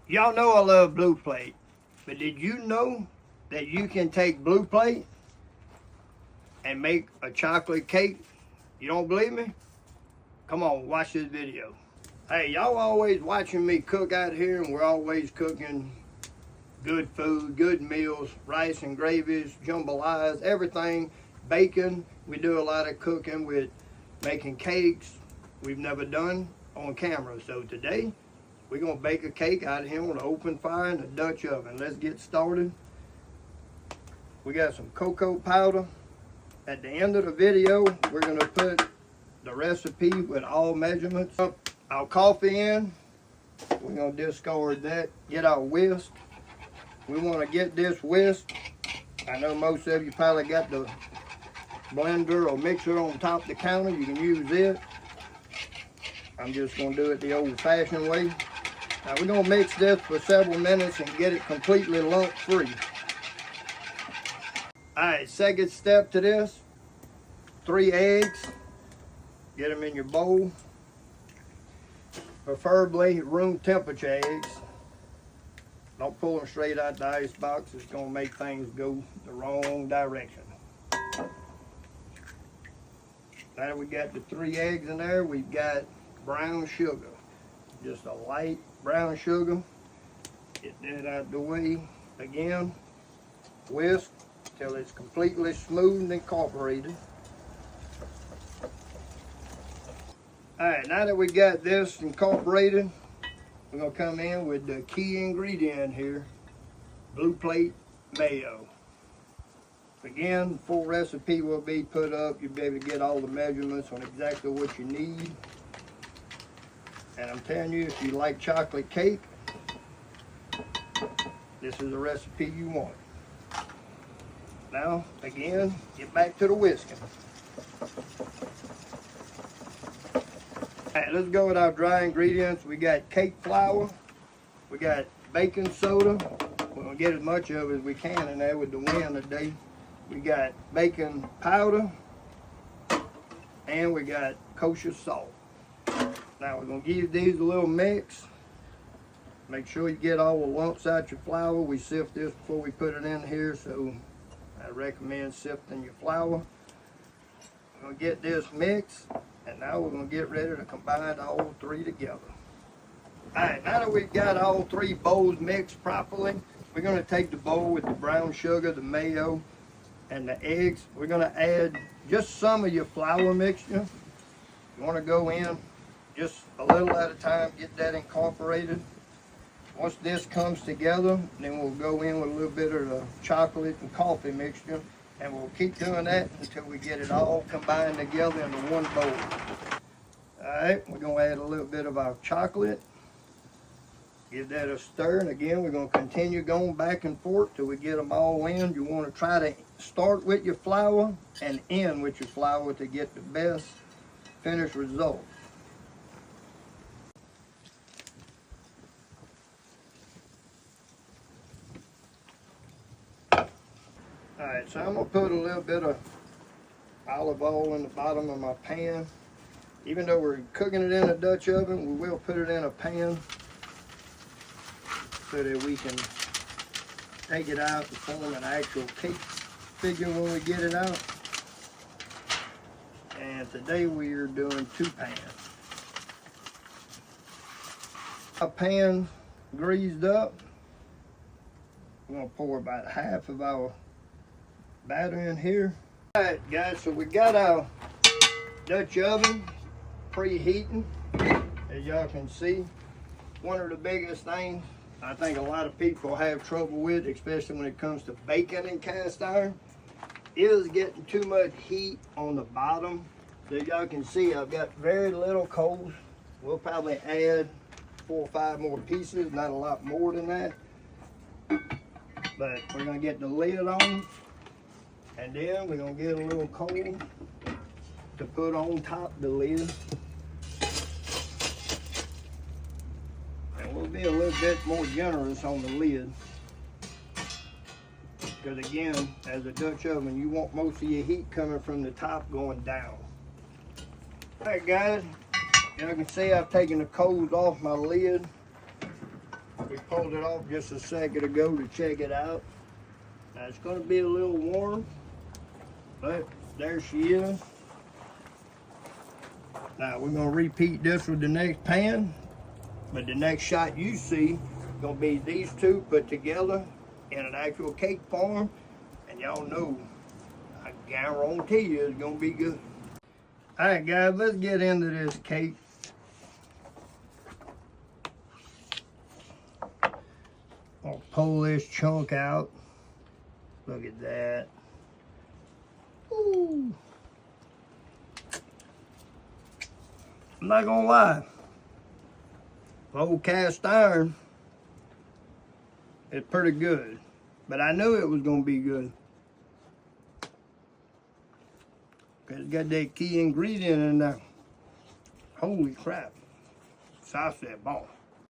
Y'all know I love Blue Plate, but did you know that you can take Blue Plate and make a chocolate cake? You don't believe me? Come on, watch this video. Hey, y'all always watching me cook out here, and we're always cooking good food, good meals, rice and gravies, jambalayas, everything, bacon. We do a lot of cooking with making cakes we've never done on camera. So today, we're gonna bake a cake out of here on an open fire in a Dutch oven. Let's get started. We got some cocoa powder. At the end of the video, we're gonna put the recipe with all measurements. Up our coffee in. We're gonna discard that. Get our whisk. We wanna get this whisk. I know most of you probably got the blender or mixer on top of the counter. You can use it. I'm just gonna do it the old-fashioned way. Now we're gonna mix this for several minutes and get it completely lump free. All right, second step to this, 3 eggs. Get them in your bowl. Preferably room temperature eggs. Don't pull them straight out the ice box. It's gonna make things go the wrong direction. Now that we got the 3 eggs in there, we've got brown sugar. Just a light brown sugar. Get that out the way. Again, whisk till it's completely smooth and incorporated. Alright, now that we got this incorporated, we're going to come in with the key ingredient here, Blue Plate Mayo. Again, the full recipe will be put up. You'll be able to get all the measurements on exactly what you need. And I'm telling you, if you like chocolate cake, this is the recipe you want. Now, again, get back to the whisking. All right, let's go with our dry ingredients. We got cake flour. We got baking soda. We're gonna get as much of it as we can in there with the wind today. We got baking powder. And we got kosher salt. Now we're going to give these a little mix. Make sure you get all the lumps out your flour. We sift this before we put it in here, so I recommend sifting your flour. We're going to get this mixed, and now we're going to get ready to combine all 3 together. Alright, now that we've got all 3 bowls mixed properly, we're going to take the bowl with the brown sugar, the mayo, and the eggs. We're going to add just some of your flour mixture. You want to go in just a little at a time, get that incorporated. Once this comes together, then we'll go in with a little bit of the chocolate and coffee mixture, and we'll keep doing that until we get it all combined together into one bowl. All right, we're gonna add a little bit of our chocolate. Give that a stir, and again, we're gonna continue going back and forth till we get them all in. You wanna try to start with your flour and end with your flour to get the best finished result. Alright, so I'm going to put a little bit of olive oil in the bottom of my pan. Even though we're cooking it in a Dutch oven, we will put it in a pan so that we can take it out and form an actual cake figure when we get it out. And today we are doing 2 pans. Our pan greased up. We're going to pour about half of our batter in here. All right, guys, so we got our Dutch oven preheating. As y'all can see, one of the biggest things I think a lot of people have trouble with, especially when it comes to baking in cast iron, is getting too much heat on the bottom. So y'all can see I've got very little coals. We'll probably add 4 or 5 more pieces, not a lot more than that. But we're gonna get the lid on, and then we're gonna get a little coal to put on top of the lid. And we'll be a little bit more generous on the lid. Because again, as a Dutch oven, you want most of your heat coming from the top going down. All right, guys, you can see I've taken the coals off my lid. We We pulled it off just a second ago to check it out. Now it's gonna be a little warm, but there she is. Now we're gonna repeat this with the next pan, but the next shot you see gonna be these two put together in an actual cake form, and y'all know, I guarantee you it's gonna be good. All right, guys, let's get into this cake. I'll pull this chunk out. Look at that. Ooh. I'm not gonna lie. Old cast iron is pretty good, but I knew it was gonna be good. Cause it's got that key ingredient in there. Holy crap. So I said, boom.